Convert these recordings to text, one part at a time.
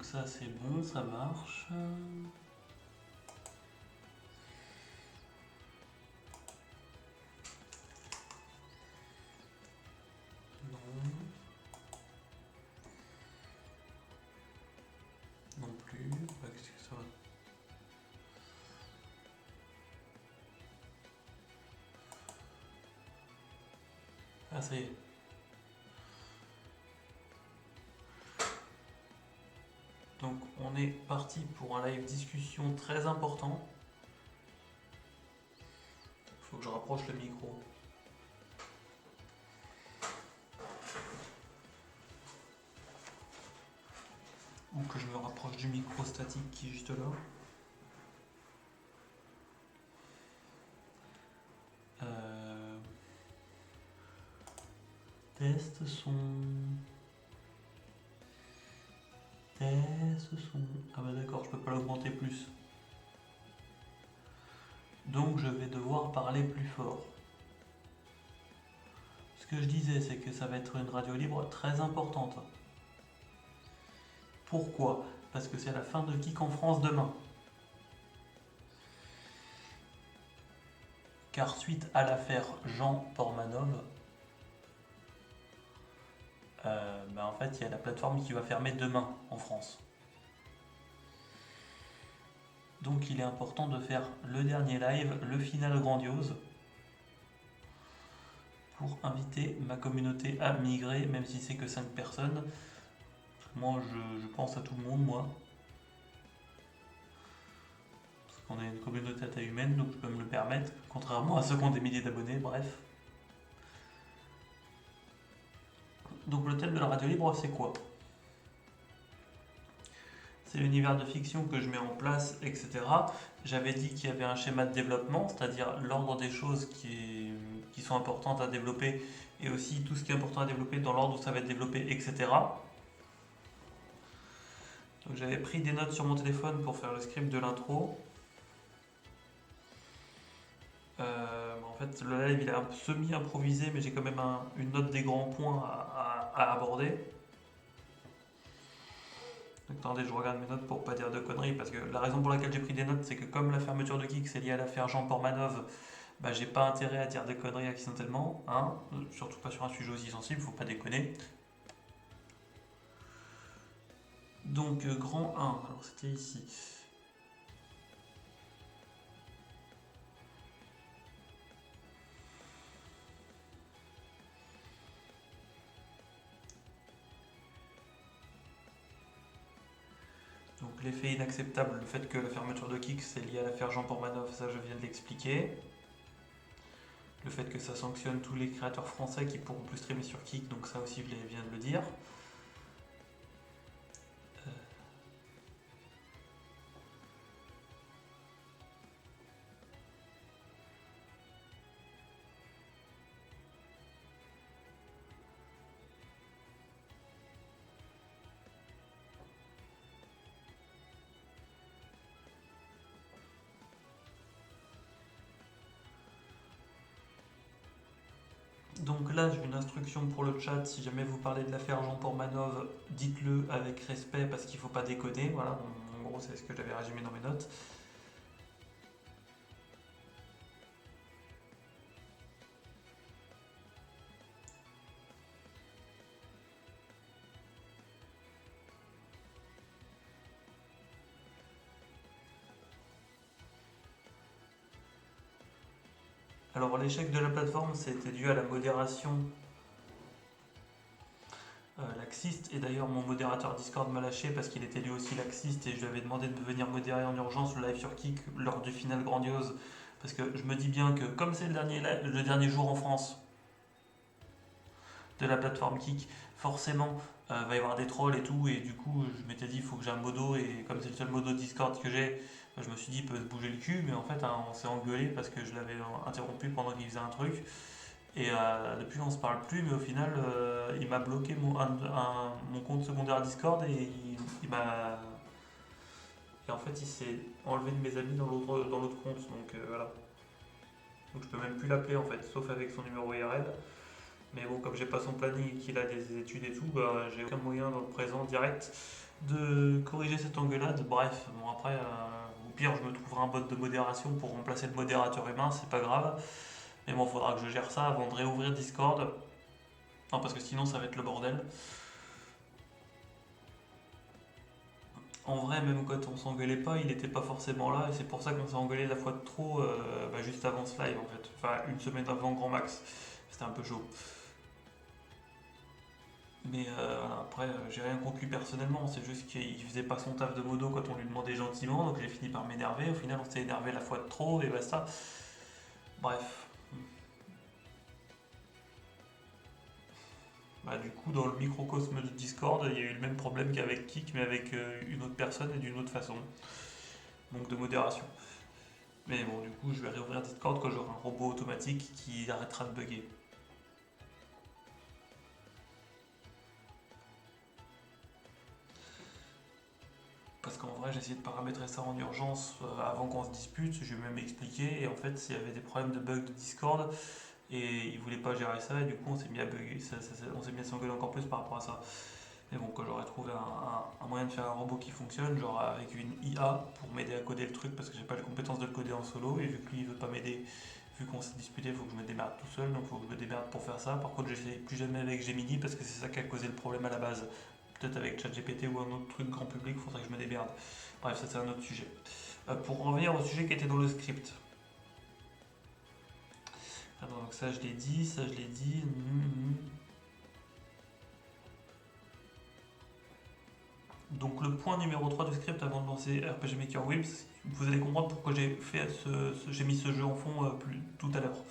Donc ça c'est bon, ça marche. Non. Non plus. Qu'est-ce que ça va? Ah ça y est. Donc on est parti pour un live discussion très important. Faut que je rapproche le micro. Ou que je me rapproche du micro statique qui est juste là. Test son. Test son. Ah bah d'accord, je peux pas l'augmenter plus. Donc je vais devoir parler plus fort. Ce que je disais, c'est que ça va être une radio libre très importante. Pourquoi? Parce que c'est la fin de Kik en France demain. Car suite à l'affaire Jean Pormanov, en fait, il y a la plateforme qui va fermer demain en France. Donc il est important de faire le dernier live, le final grandiose, pour inviter ma communauté à migrer, même si c'est que 5 personnes. Moi, je pense à tout le monde, moi. Parce qu'on est une communauté à taille humaine, donc je peux me le permettre, contrairement à ceux qui ont des milliers d'abonnés, bref. Donc le thème de la radio libre, c'est quoi? C'est l'univers de fiction que je mets en place, etc. J'avais dit qu'il y avait un schéma de développement, c'est-à-dire l'ordre des choses qui sont importantes à développer et aussi tout ce qui est important à développer dans l'ordre où ça va être développé, etc. Donc j'avais pris des notes sur mon téléphone pour faire le script de l'intro. En fait, le live il est un semi-improvisé, mais j'ai quand même une note des grands points à aborder. Attendez, je regarde mes notes pour pas dire de conneries, parce que la raison pour laquelle j'ai pris des notes, c'est que comme la fermeture de Kik c'est lié à l'affaire Jean Pormanov, j'ai pas intérêt à dire des conneries accidentellement, hein, surtout pas sur un sujet aussi sensible, faut pas déconner. Donc grand 1, alors c'était ici. Donc l'effet inacceptable, le fait que la fermeture de Kik c'est lié à l'affaire Jean Pormanov, ça je viens de l'expliquer. Le fait que ça sanctionne tous les créateurs français qui pourront plus streamer sur Kik, donc ça aussi je viens de le dire. Donc là, j'ai une instruction pour le chat. Si jamais vous parlez de l'affaire Jean Pormanov, dites-le avec respect parce qu'il ne faut pas déconner. Voilà, en gros, c'est ce que j'avais résumé dans mes notes. Alors, l'échec de la plateforme, c'était dû à la modération laxiste. Et d'ailleurs, mon modérateur Discord m'a lâché parce qu'il était lui aussi laxiste et je lui avais demandé de venir modérer en urgence le live sur Kik lors du final grandiose. Parce que je me dis bien que comme c'est le dernier jour en France de la plateforme Kik, forcément, va y avoir des trolls et tout. Et du coup, je m'étais dit, il faut que j'ai un modo. Et comme c'est le seul modo Discord que j'ai, je me suis dit, il peut se bouger le cul. Mais en fait, hein, on s'est engueulé parce que je l'avais interrompu pendant qu'il faisait un truc. Et depuis, on se parle plus, mais au final, il m'a bloqué mon compte secondaire Discord et il m'a. Et en fait, il s'est enlevé de mes amis dans l'autre compte. Donc voilà. Donc je peux même plus l'appeler en fait, sauf avec son numéro IRL. Mais bon, comme j'ai pas son planning et qu'il a des études et tout, bah, j'ai aucun moyen dans le présent direct de corriger cette engueulade. Bref, bon après, au pire, je me trouverai un bot de modération pour remplacer le modérateur humain, c'est pas grave. Mais bon, faudra que je gère ça avant de réouvrir Discord. Non, parce que sinon, ça va être le bordel. En vrai, même quand on s'engueulait pas, il était pas forcément là, et c'est pour ça qu'on s'est engueulé la fois de trop juste avant ce live en fait. Enfin, une semaine avant grand max. C'était un peu chaud. Mais voilà, après, j'ai rien contre lui personnellement, c'est juste qu'il faisait pas son taf de modo quand on lui demandait gentiment, donc j'ai fini par m'énerver. Au final, on s'est énervé la fois de trop, et basta. Bref. Bah, du coup, dans le microcosme de Discord, il y a eu le même problème qu'avec Kik, mais avec une autre personne et d'une autre façon. Donc de modération. Mais bon, du coup, je vais réouvrir Discord quand j'aurai un robot automatique qui arrêtera de bugger. Parce qu'en vrai, j'ai essayé de paramétrer ça en urgence avant qu'on se dispute. Je lui ai même expliqué. Et en fait, s'il y avait des problèmes de bug de Discord, et il voulait pas gérer ça, et du coup, on s'est mis à bugger. On s'est mis à s'engueuler encore plus par rapport à ça. Mais bon, quand j'aurai trouvé un moyen de faire un robot qui fonctionne, genre avec une IA pour m'aider à coder le truc, parce que j'ai pas les compétences de le coder en solo, et vu que lui il veut pas m'aider, vu qu'on s'est disputé, il faut que je me démerde tout seul, donc il faut que je me démerde pour faire ça. Par contre, j'essaie plus jamais avec Gemini parce que c'est ça qui a causé le problème à la base. Peut-être avec ChatGPT ou un autre truc grand public, il faudrait que je me démerde. Bref, ça c'est un autre sujet. Pour en revenir au sujet qui était dans le script. Alors, donc ça je l'ai dit, ça je l'ai dit. Donc le point numéro 3 du script avant de lancer RPG Maker Whips, vous allez comprendre pourquoi j'ai mis ce jeu en fond tout à l'heure.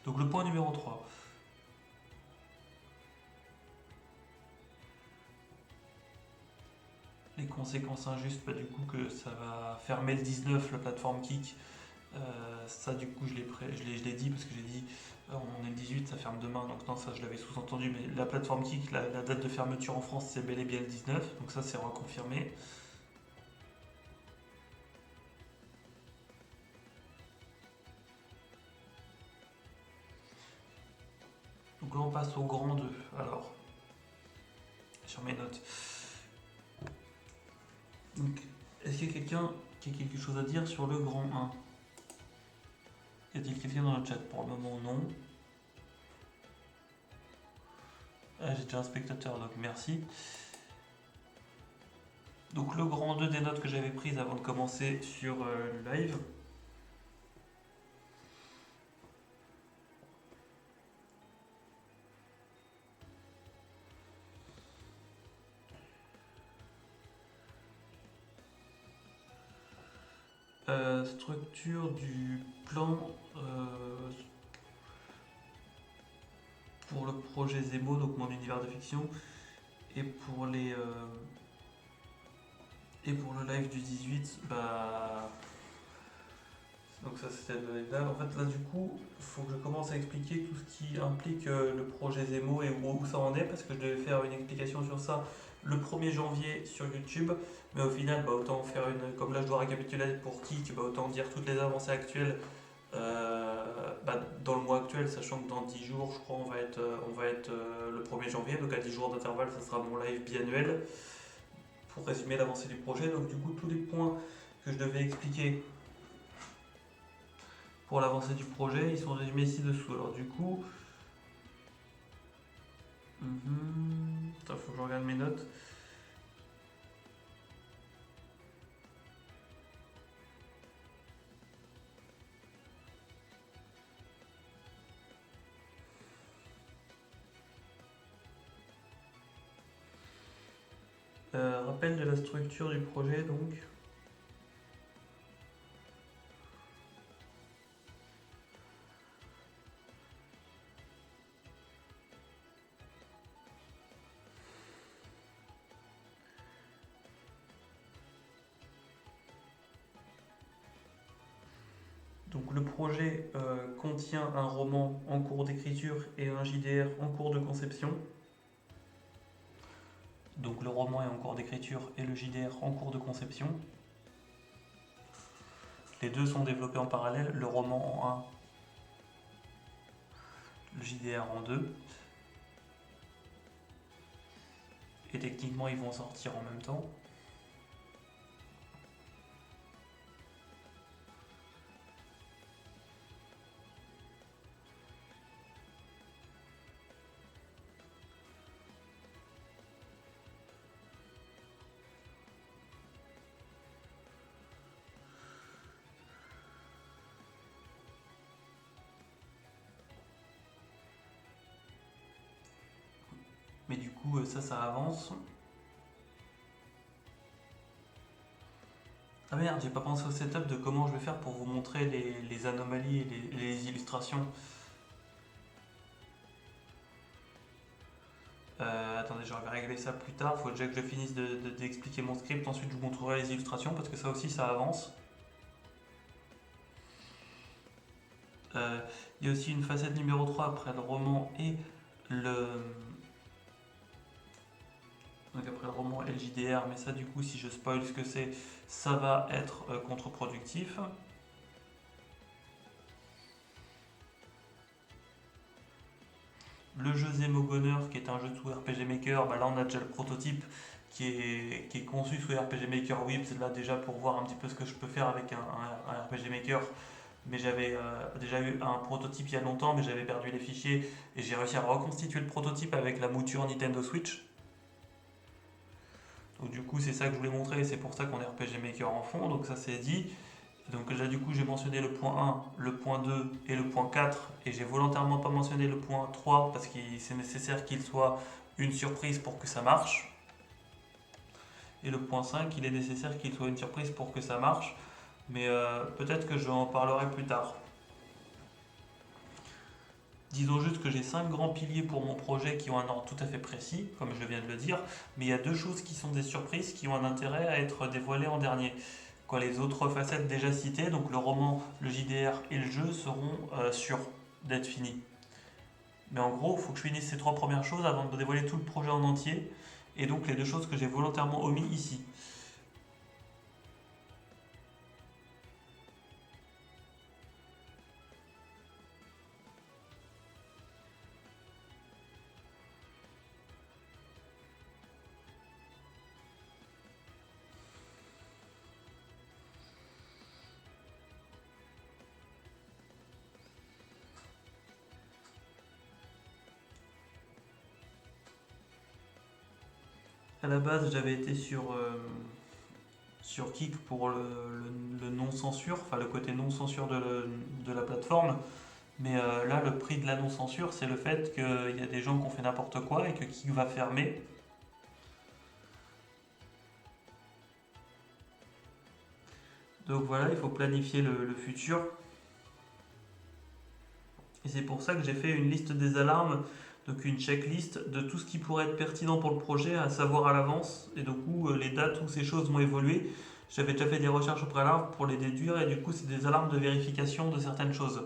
Donc le point numéro 3. Les conséquences injustes, bah, du coup que ça va fermer le 19, la plateforme Kik. Ça du coup je l'ai dit parce que j'ai dit on est le 18, ça ferme demain, donc non ça je l'avais sous-entendu, mais la plateforme Kik, la date de fermeture en France c'est bel et bien le 19, donc ça c'est reconfirmé. Donc là on passe au grand 2, alors, sur mes notes. Donc, est-ce qu'il y a quelqu'un qui a quelque chose à dire sur le grand 1? Y a-t-il quelqu'un dans le chat? Pour le moment, non. Ah, j'ai déjà un spectateur, donc merci. Donc, le grand 2 des notes que j'avais prises avant de commencer sur le live. Structure du plan pour le projet Zemo, donc mon univers de fiction, et pour et pour le live du 18, bah. Donc ça c'était le live là. En fait là du coup, il faut que je commence à expliquer tout ce qui implique le projet Zemo et où ça en est, parce que je devais faire une explication sur ça le 1er janvier sur YouTube, mais au final bah, autant faire comme là je dois récapituler pour Kik, bah, autant dire toutes les avancées actuelles dans le mois actuel, sachant que dans 10 jours je crois on va être le 1er janvier, donc à 10 jours d'intervalle ça sera mon live biannuel pour résumer l'avancée du projet. Donc du coup tous les points que je devais expliquer pour l'avancée du projet, ils sont résumés ci-dessous. Alors du coup, faut que je regarde mes notes. Rappel de la structure du projet donc. Donc le projet contient un roman en cours d'écriture et un JDR en cours de conception. Donc le roman est en cours d'écriture et le JDR en cours de conception. Les deux sont développés en parallèle, le roman en le JDR en deux. Et techniquement, ils vont sortir en même temps. Mais du coup, ça avance. Ah merde, j'ai pas pensé au setup de comment je vais faire pour vous montrer les anomalies et les illustrations. Attendez, je vais régler ça plus tard. Faut déjà que je finisse d'expliquer mon script. Ensuite, je vous montrerai les illustrations parce que ça aussi, ça avance. Il y a aussi une facette numéro 3 après le roman et le. Donc après le roman et le JDR, mais ça, du coup, si je spoil ce que c'est, ça va être contre-productif. Le jeu Zemogoner, qui est un jeu sous RPG Maker, bah là on a déjà le prototype qui est conçu sous RPG Maker Web. C'est là déjà pour voir un petit peu ce que je peux faire avec un RPG Maker. Mais j'avais déjà eu un prototype il y a longtemps, mais j'avais perdu les fichiers et j'ai réussi à reconstituer le prototype avec la mouture Nintendo Switch. Donc du coup c'est ça que je voulais montrer, c'est pour ça qu'on est RPG Maker en fond, donc ça c'est dit. Donc là du coup j'ai mentionné le point 1, le point 2 et le point 4 et j'ai volontairement pas mentionné le point 3 parce que c'est nécessaire qu'il soit une surprise pour que ça marche. Et le point 5 il est nécessaire qu'il soit une surprise pour que ça marche, mais peut-être que je en parlerai plus tard. Disons juste que j'ai 5 grands piliers pour mon projet qui ont un ordre tout à fait précis, comme je viens de le dire, mais il y a deux choses qui sont des surprises qui ont un intérêt à être dévoilées en dernier. Quand les autres facettes déjà citées, donc le roman, le JDR et le jeu, seront sûrs d'être finis. Mais en gros, il faut que je finisse ces trois premières choses avant de dévoiler tout le projet en entier, et donc les deux choses que j'ai volontairement omis ici. À la base, j'avais été sur Kik pour le non-censure, enfin le côté non-censure de la plateforme. Mais là, le prix de la non-censure, c'est le fait qu'il y a des gens qui ont fait n'importe quoi et que Kik va fermer. Donc voilà, il faut planifier le futur. Et c'est pour ça que j'ai fait une liste des alarmes, donc une checklist de tout ce qui pourrait être pertinent pour le projet à savoir à l'avance. Et du coup, les dates où ces choses vont évoluer, j'avais déjà fait des recherches au préalable pour les déduire et du coup, c'est des alarmes de vérification de certaines choses.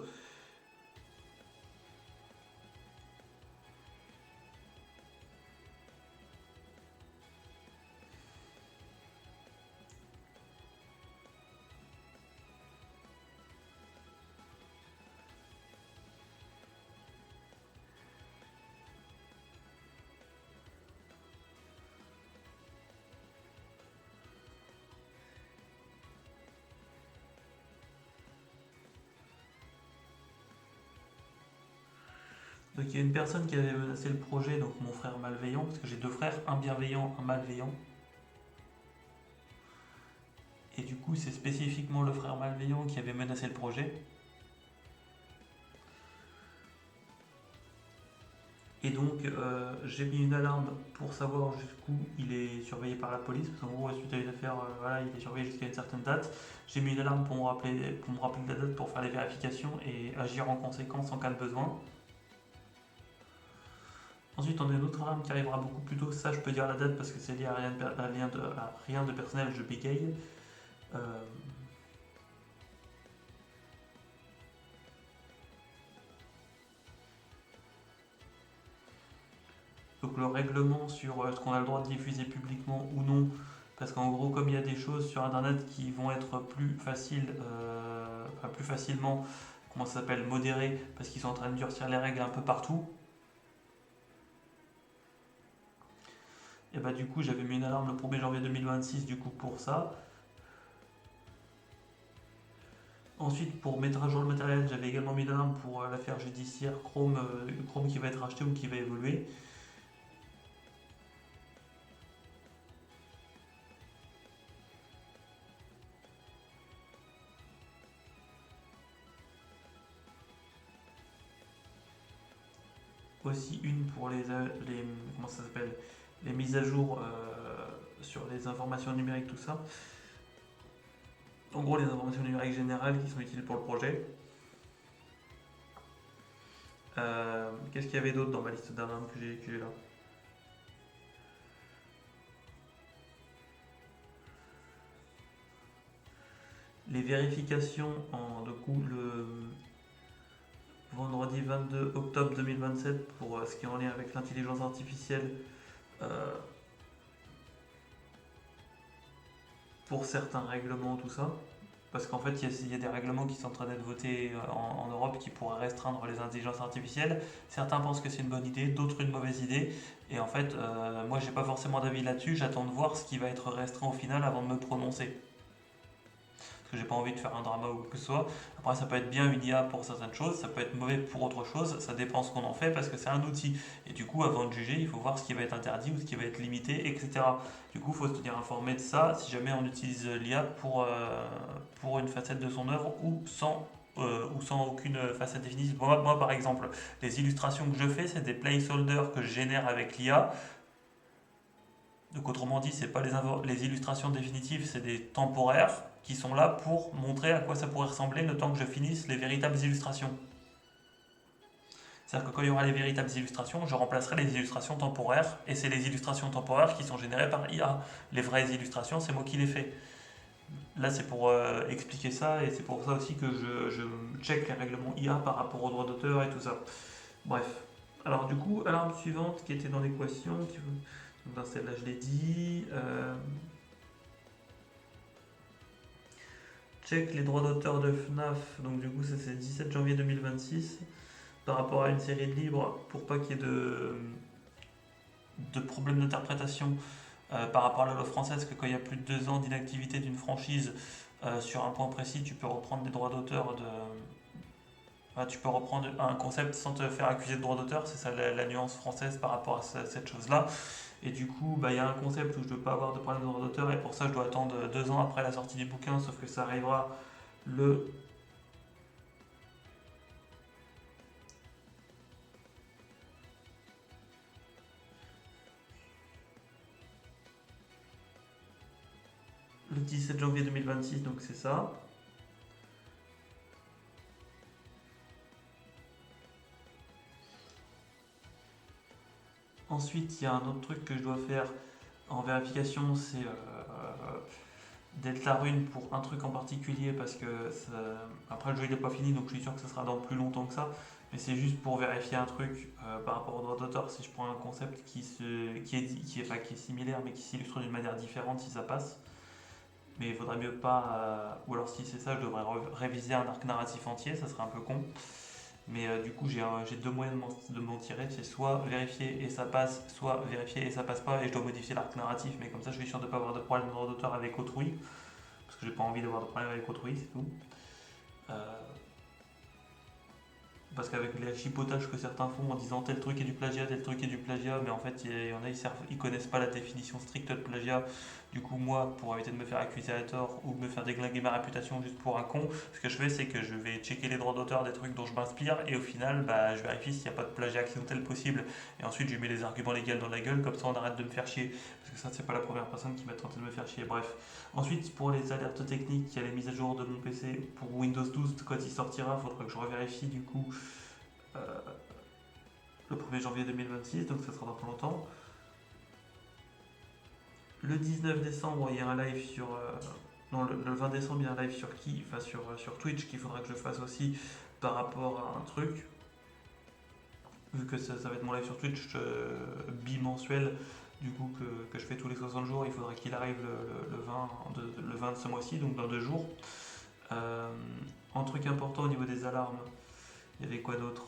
Donc il y a une personne qui avait menacé le projet, donc mon frère malveillant, parce que j'ai deux frères, un bienveillant, un malveillant. Et du coup, c'est spécifiquement le frère malveillant qui avait menacé le projet. Et donc, j'ai mis une alarme pour savoir jusqu'où il est surveillé par la police, parce qu'en gros, suite à une affaire, voilà, il est surveillé jusqu'à une certaine date. J'ai mis une alarme pour me rappeler de la date pour faire les vérifications et agir en conséquence en cas de besoin. Ensuite, on a une autre alarme qui arrivera beaucoup plus tôt. Ça, je peux dire la date parce que c'est lié à rien de personnel, je bégaye. Euh, donc le règlement sur ce qu'on a le droit de diffuser publiquement ou non, parce qu'en gros, comme il y a des choses sur Internet qui vont être plus faciles, enfin plus facilement comment ça s'appelle, modéré, parce qu'ils sont en train de durcir les règles un peu partout. Et bah du coup j'avais mis une alarme le 1er janvier 2026 du coup pour ça. Ensuite pour mettre à jour le matériel, j'avais également mis une alarme pour l'affaire judiciaire Chrome, Chrome qui va être acheté ou qui va évoluer. Aussi une pour les comment ça s'appelle, les mises à jour sur les informations numériques, tout ça. En gros, les informations numériques générales qui sont utiles pour le projet. Qu'est-ce qu'il y avait d'autre dans ma liste d'alarmes que j'ai là? Les vérifications du coup, le vendredi 22 octobre 2027 pour ce qui est en lien avec l'intelligence artificielle euh, pour certains règlements, tout ça. Parce qu'en fait, il y a des règlements qui sont en train d'être votés en Europe qui pourraient restreindre les intelligences artificielles. Certains pensent que c'est une bonne idée, d'autres une mauvaise idée. Et en fait, moi, j'ai pas forcément d'avis là-dessus. J'attends de voir ce qui va être restreint au final avant de me prononcer. Parce que j'ai pas envie de faire un drama ou quoi que ce soit. Après, ça peut être bien une IA pour certaines choses, ça peut être mauvais pour autre chose. Ça dépend ce qu'on en fait parce que c'est un outil. Et du coup, avant de juger, il faut voir ce qui va être interdit ou ce qui va être limité, etc. Du coup, il faut se tenir informé de ça si jamais on utilise l'IA pour une facette de son œuvre ou sans aucune facette définie. Moi, par exemple, les illustrations que je fais, c'est des placeholders que je génère avec l'IA. Donc autrement dit, c'est pas les illustrations définitives, c'est des temporaires qui sont là pour montrer à quoi ça pourrait ressembler le temps que je finisse les véritables illustrations. C'est-à-dire que quand il y aura les véritables illustrations, je remplacerai les illustrations temporaires, et c'est les illustrations temporaires qui sont générées par IA. Les vraies illustrations, c'est moi qui les fais. Là, c'est pour expliquer ça, et c'est pour ça aussi que je check les règlements IA par rapport aux droits d'auteur et tout ça. Bref. Alors du coup, alarme suivante qui était dans l'équation, donc dans celle-là je l'ai dit. Check les droits d'auteur de FNAF, donc du coup ça c'est le 17 janvier 2026, par rapport à une série de livres, pour pas qu'il y ait de problèmes d'interprétation par rapport à la loi française, que quand il y a plus de 2 ans d'inactivité d'une franchise sur un point précis, tu peux reprendre des droits d'auteur tu peux reprendre un concept sans te faire accuser de droit d'auteur, c'est ça la nuance française par rapport à cette chose-là. Et du coup, il y a un concept où je ne dois pas avoir de problème de droit d'auteur, et pour ça je dois attendre 2 ans après la sortie du bouquin, sauf que ça arrivera le le 17 janvier 2026, donc c'est ça. Ensuite, il y a un autre truc que je dois faire en vérification, c'est Delta Rune pour un truc en particulier, parce que après le jeu il n'est pas fini, donc je suis sûr que ça sera dans plus longtemps que ça. Mais c'est juste pour vérifier un truc par rapport au droit d'auteur. Si je prends un concept qui est similaire mais qui s'illustre d'une manière différente, si ça passe. Mais il vaudrait mieux pas. Ou alors si c'est ça, je devrais réviser un arc narratif entier, ça serait un peu con. Mais du coup, j'ai 2 moyens de m'en tirer. C'est soit vérifier et ça passe, soit vérifier et ça passe pas, et je dois modifier l'arc narratif. Mais comme ça, je suis sûr de ne pas avoir de problème de droit d'auteur avec autrui. Parce que j'ai pas envie d'avoir de problème avec autrui, c'est tout. Euh, Parce qu'avec les chipotages que certains font en disant tel truc est du plagiat, tel truc est du plagiat, mais en fait, il y en a, ils connaissent pas la définition stricte de plagiat. Du coup, moi, pour éviter de me faire accuser à tort ou de me faire déglinguer ma réputation juste pour un con, ce que je fais, c'est que je vais checker les droits d'auteur des trucs dont je m'inspire, et au final, je vérifie s'il n'y a pas de plagiat accidentel possible. Et ensuite, je lui mets les arguments légaux dans la gueule, comme ça on arrête de me faire chier. Parce que ça, c'est pas la première personne qui va tenter de me faire chier. Bref. Ensuite, pour les alertes techniques, il y a les mises à jour de mon PC pour Windows 12 quand il sortira. Il faudra que je revérifie du coup euh, le 1er janvier 2026, donc ça sera dans pas longtemps. Le 19 décembre, il y a un live sur. Non, le 20 décembre, il y a un live sur Twitch qu'il faudra que je fasse aussi par rapport à un truc. Vu que ça va être mon live sur Twitch bimensuel, du coup que je fais tous les 60 jours, il faudra qu'il arrive le 20 de ce mois-ci, donc dans 2 jours. Euh, un truc important au niveau des alarmes, il y avait quoi d'autre?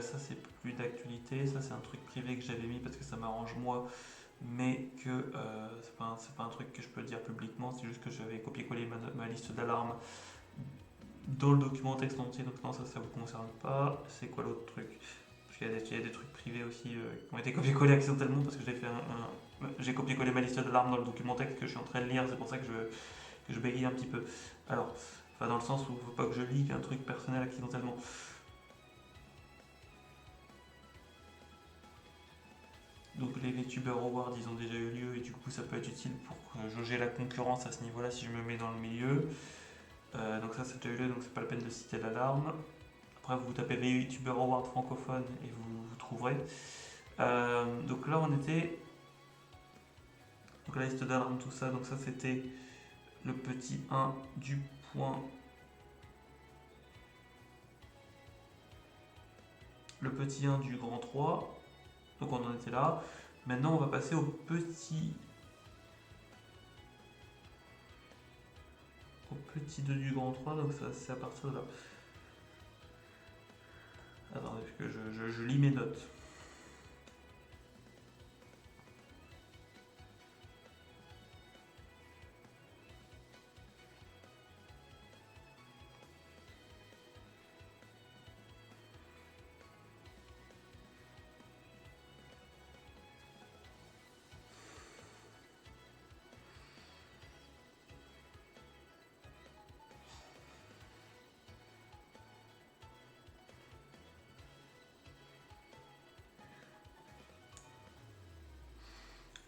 Ça c'est plus d'actualité, ça c'est un truc privé que j'avais mis parce que ça m'arrange moi, mais que c'est pas un truc que je peux dire publiquement, c'est juste que j'avais copié-collé ma liste d'alarmes dans le document texte entier, donc non, ça vous concerne pas. C'est quoi l'autre truc? Parce qu'il y a des trucs privés aussi qui ont été copié-collés accidentellement parce que j'ai copié-collé ma liste d'alarmes dans le document texte que je suis en train de lire, c'est pour ça que je bégaye un petit peu. Alors, enfin dans le sens où il ne faut pas que je lis un truc personnel accidentellement. Donc les VTuber Awards, ils ont déjà eu lieu et du coup ça peut être utile pour jauger la concurrence à ce niveau-là si je me mets dans le milieu. Donc ça a déjà eu lieu, donc c'est pas la peine de citer l'alarme. Après vous tapez VTuber Awards francophone et vous trouverez. Donc là on était, donc la liste d'alarme tout ça, donc ça c'était le petit 1 du point, le petit 1 du grand 3. Donc on en était là. Maintenant on va passer au petit 2 du grand 3, donc ça c'est à partir de là. Attendez, parce que je lis mes notes.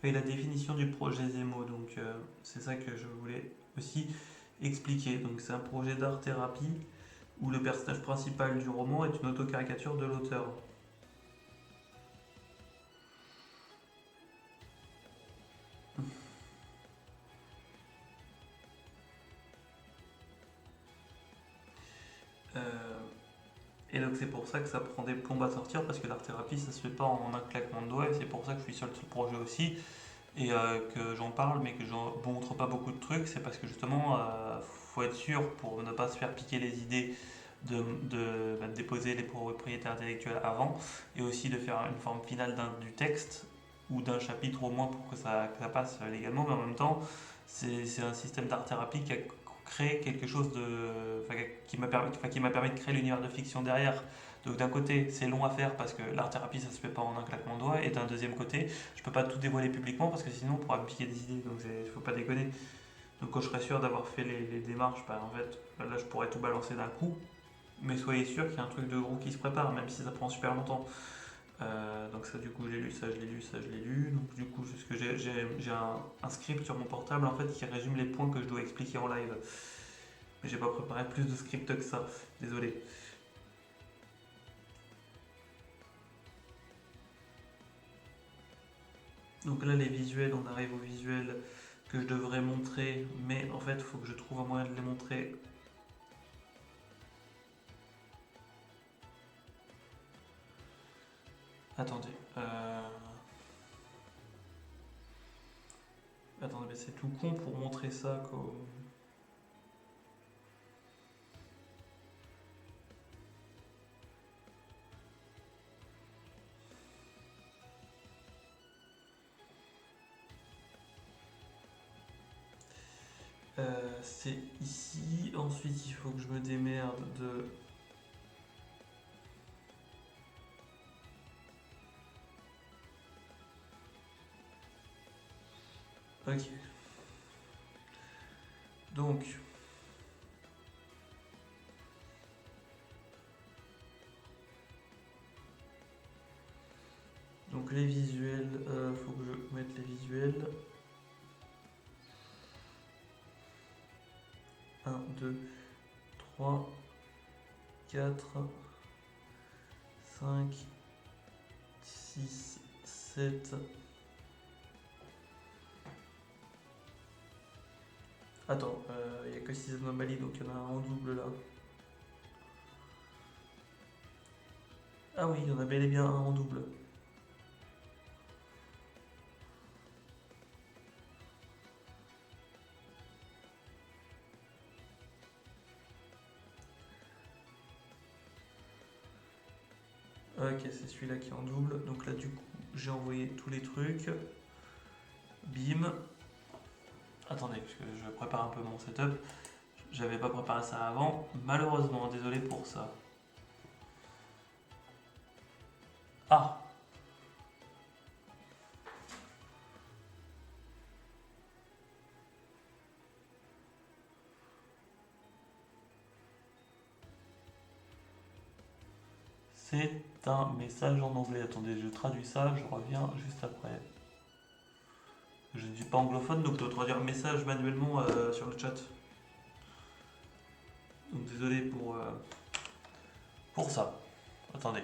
Et la définition du projet Zemo, donc c'est ça que je voulais aussi expliquer. Donc c'est un projet d'art-thérapie où le personnage principal du roman est une autocaricature de l'auteur. Euh, et donc c'est pour ça que ça prend des plombes à sortir parce que l'art-thérapie ça se fait pas en un claquement de doigts et c'est pour ça que je suis seul sur le projet aussi et que j'en parle mais que je montre pas beaucoup de trucs, c'est parce que justement faut être sûr pour ne pas se faire piquer les idées de déposer les propriétés intellectuelles avant et aussi de faire une forme finale du texte ou d'un chapitre au moins pour que ça passe légalement, mais en même temps c'est un système d'art thérapie qui a créé quelque chose qui m'a permis de créer l'univers de fiction derrière. Donc d'un côté, c'est long à faire parce que l'art thérapie ça se fait pas en un claquement de doigts, et d'un deuxième côté, je peux pas tout dévoiler publiquement parce que sinon on pourra me piquer des idées, donc il faut pas déconner. Donc quand je serai sûr d'avoir fait les démarches, bah, en fait, là je pourrais tout balancer d'un coup, mais soyez sûr qu'il y a un truc de gros qui se prépare, même si ça prend super longtemps. Donc ça du coup j'ai lu, ça je l'ai lu, ça je l'ai lu. Donc du coup ce que j'ai un script sur mon portable en fait qui résume les points que je dois expliquer en live. Mais j'ai pas préparé plus de script que ça, désolé. Donc là les visuels, on arrive aux visuels que je devrais montrer, mais en fait il faut que je trouve un moyen de les montrer. Attendez. Attendez, mais c'est tout con pour montrer ça comme... C'est ici. Ensuite, il faut que je me démerde de... Ok. Donc, les visuels, faut que je mette les visuels. 1, 2, 3, 4, 5, 6, 7. Attends, il n'y a que 6 anomalies, donc il y en a un en double là. Ah oui, il y en a bel et bien un en double. Ok, c'est celui-là qui est en double. Donc là, du coup, j'ai envoyé tous les trucs. Bim. Attendez, parce que je prépare un peu mon setup. J'avais pas préparé ça avant. Malheureusement, désolé pour ça. Ah, c'est un message en anglais. Attendez, je traduis ça, je reviens juste après. Je ne suis pas anglophone, donc je dois traduire message manuellement sur le chat. Donc désolé pour ça. Attendez.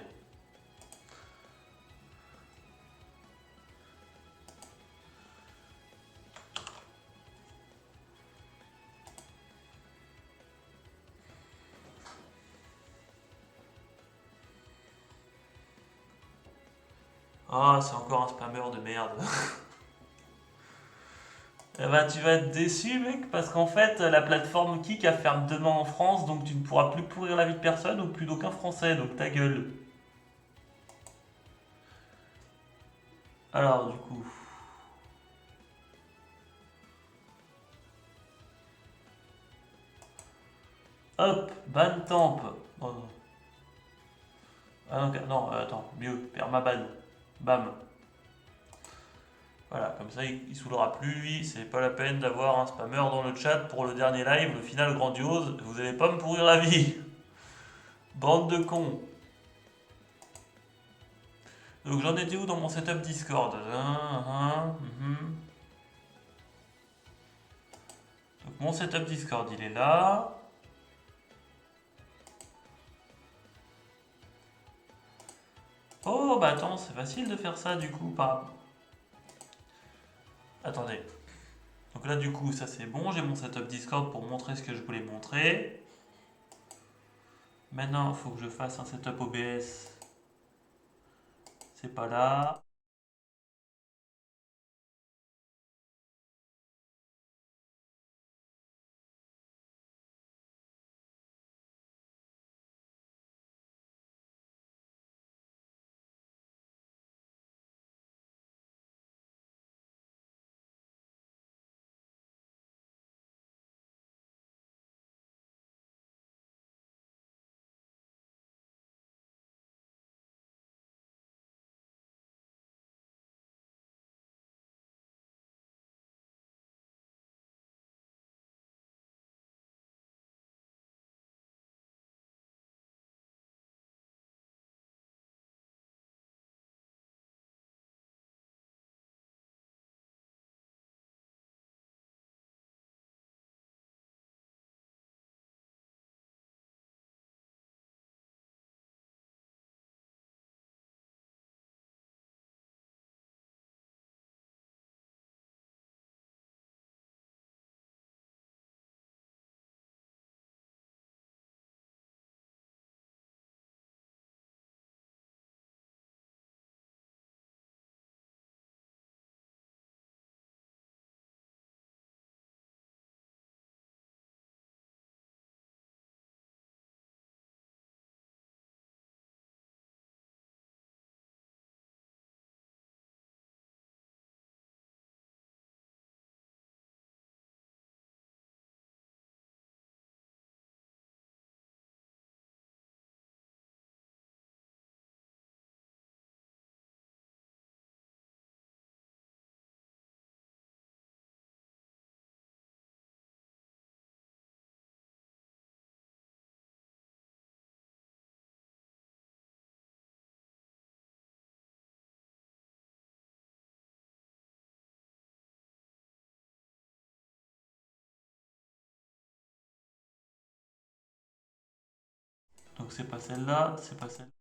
Ah, c'est encore un spammer de merde. Eh ben, tu vas être déçu, mec, parce qu'en fait, la plateforme Kik a ferme demain en France, donc tu ne pourras plus pourrir la vie de personne ou plus d'aucun Français, donc ta gueule. Alors, du coup, hop, ban temp. Oh, non. Ah non, non, attends, mieux, permaban. Bam. Voilà, comme ça, il saoulera plus, lui. C'est pas la peine d'avoir un spammer dans le chat pour le dernier live, le final grandiose. Vous allez pas me pourrir la vie. Bande de cons. Donc j'en étais où dans mon setup Discord? Donc mon setup Discord, il est là. Oh, bah attends, c'est facile de faire ça du coup. Pas. Attendez. Donc là, du coup, ça c'est bon. J'ai mon setup Discord pour montrer ce que je voulais montrer. Maintenant, il faut que je fasse un setup OBS. C'est pas là. Donc c'est pas celle-là, c'est pas celle.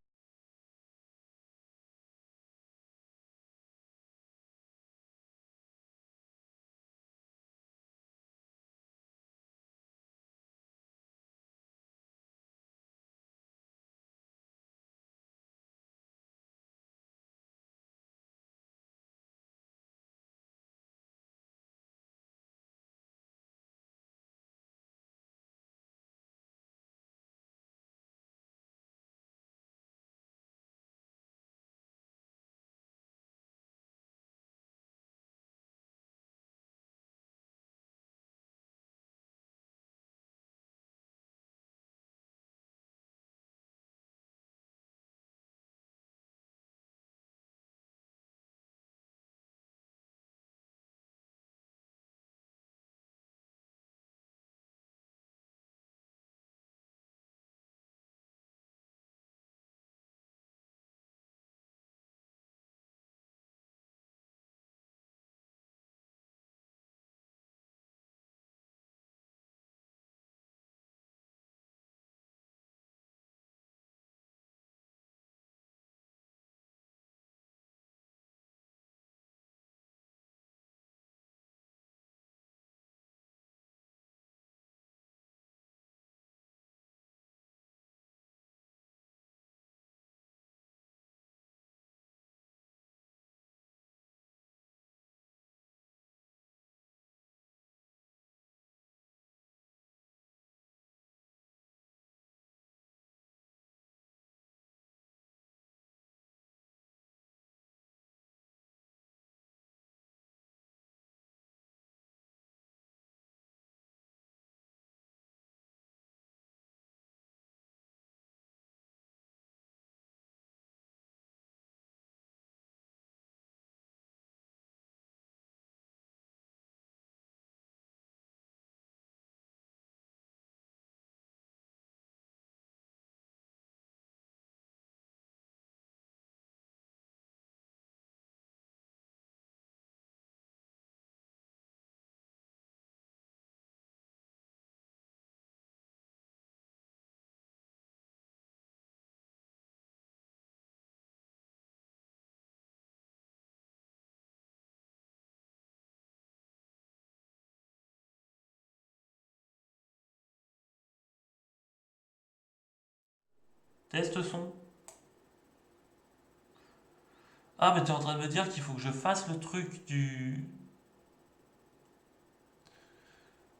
Test son. Ah, mais t'es en train de me dire qu'il faut que je fasse le truc du...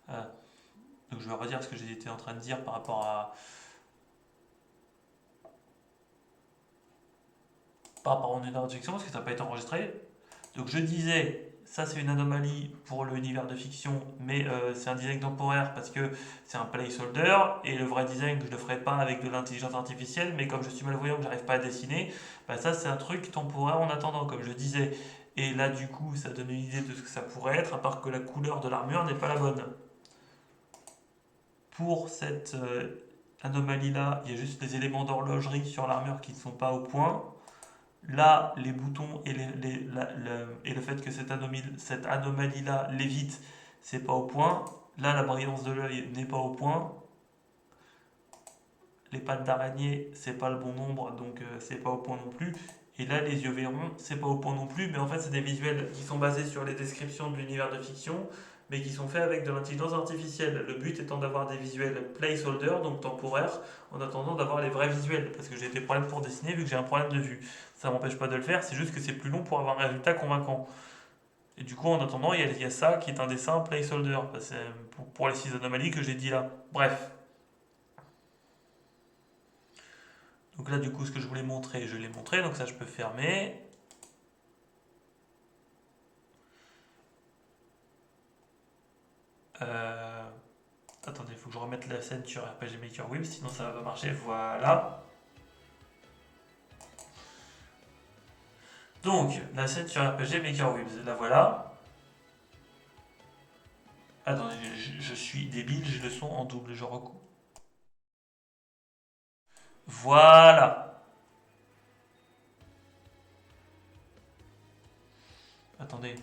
Ah. Donc je vais redire ce que j'étais en train de dire par rapport à mon univers de fiction, parce que ça n'a pas été enregistré. Donc je disais, ça c'est une anomalie pour l'univers de fiction, mais c'est un design temporaire parce que c'est un placeholder, et le vrai design, je ne le ferai pas avec de l'intelligence artificielle, mais comme je suis malvoyant, que j'arrive pas à dessiner, bah ça c'est un truc temporaire en attendant, comme je disais. Et là du coup, ça donne une idée de ce que ça pourrait être, à part que la couleur de l'armure n'est pas la bonne. Pour cette anomalie-là, il y a juste des éléments d'horlogerie sur l'armure qui ne sont pas au point. Là, les boutons et, et le fait que cette anomalie-là l'évite, c'est pas au point. Là, la brillance de l'œil n'est pas au point. Les pattes d'araignée, c'est pas le bon nombre, donc c'est pas au point non plus. Et là, les yeux verrons, c'est pas au point non plus, mais en fait, c'est des visuels qui sont basés sur les descriptions de l'univers de fiction, mais qui sont faits avec de l'intelligence artificielle. Le but étant d'avoir des visuels placeholder, donc temporaires, en attendant d'avoir les vrais visuels, parce que j'ai des problèmes pour dessiner vu que j'ai un problème de vue. Ça m'empêche pas de le faire, c'est juste que c'est plus long pour avoir un résultat convaincant. Et du coup, en attendant, il y a ça qui est un dessin placeholder, c'est pour les 6 anomalies que j'ai dit là. Bref. Donc là, du coup, ce que je voulais montrer, je l'ai montré, donc ça, je peux fermer. Euh, Attendez, il faut que je remette la scène sur RPG Maker Web, sinon ça va pas marcher. Voilà. Donc, la scène sur RPG Maker Web, la voilà. Attendez, je suis débile, j'ai le son en double, je recoupe. Voilà. Attendez.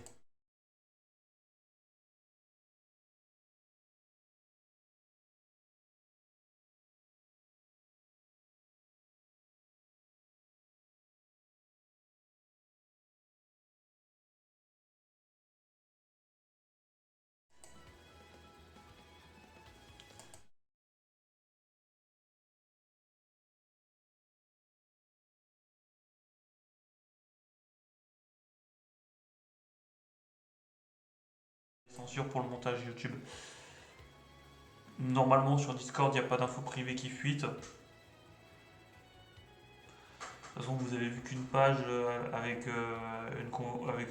Censure pour le montage YouTube. Normalement, sur Discord, il n'y a pas d'infos privées qui fuitent. De toute façon, vous avez vu qu'une page avec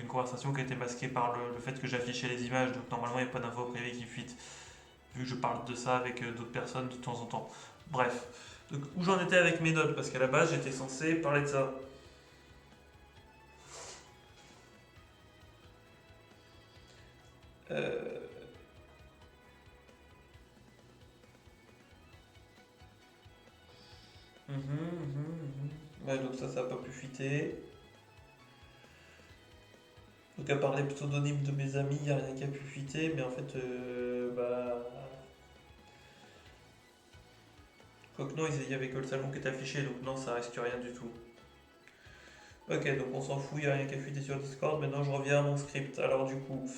une conversation qui a été masquée par le fait que j'affichais les images, donc normalement, il n'y a pas d'infos privées qui fuitent, vu que je parle de ça avec d'autres personnes de temps en temps. Bref, donc où j'en étais avec mes notes, parce qu'à la base, j'étais censé parler de ça. Euh, Ouais, donc ça n'a pas pu fuiter. Donc à part les pseudonymes de mes amis, il n'y a rien qui a pu fuiter, mais en fait, bah... Quoique non, il y avait que le salon qui était affiché, donc non, ça risque rien du tout. Ok, donc on s'en fout, il n'y a rien qui a fuité sur Discord. Maintenant, je reviens à mon script. Alors du coup,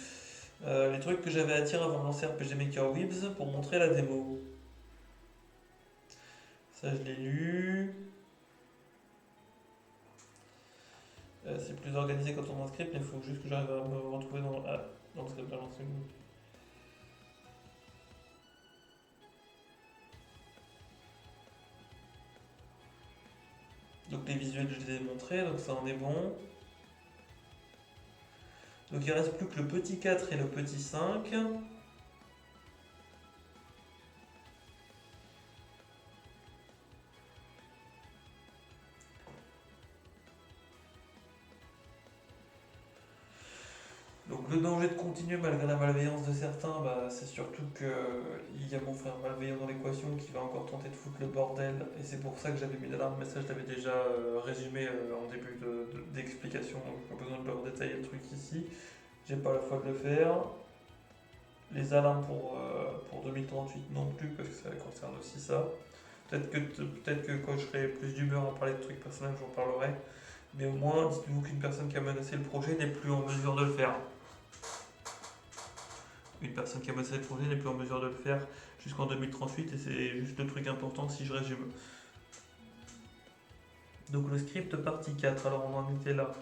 les trucs que j'avais à dire avant de lancer RPG Maker Webs pour montrer la démo. Ça, je l'ai lu. C'est plus organisé quand on a un script, mais il faut juste que j'arrive à me retrouver dans le script à lancer. Donc les visuels, je les ai montrés, donc ça en est bon. Donc il ne reste plus que le petit 4 et le petit 5. Donc le danger de continuer malgré la malveillance de certains, bah, c'est surtout qu'il y a mon frère malveillant dans l'équation qui va encore tenter de foutre le bordel. Et c'est pour ça que j'avais mis l'alarme, mais ça je l'avais déjà résumé en début d'explication, donc j'ai pas besoin de leur détailler le truc ici. J'ai pas la foi de le faire. Les alarmes pour 2038 non plus, parce que ça concerne aussi ça. Peut-être que quand je serai plus d'humeur à parler de trucs personnels, j'en parlerai. Mais au moins, dites-vous qu'une personne qui a menacé le projet n'est plus en mesure de le faire. Une personne qui a menacé le projet n'est plus en mesure de le faire jusqu'en 2038, et c'est juste le truc important si je résume. Donc le script partie 4, alors on en était là.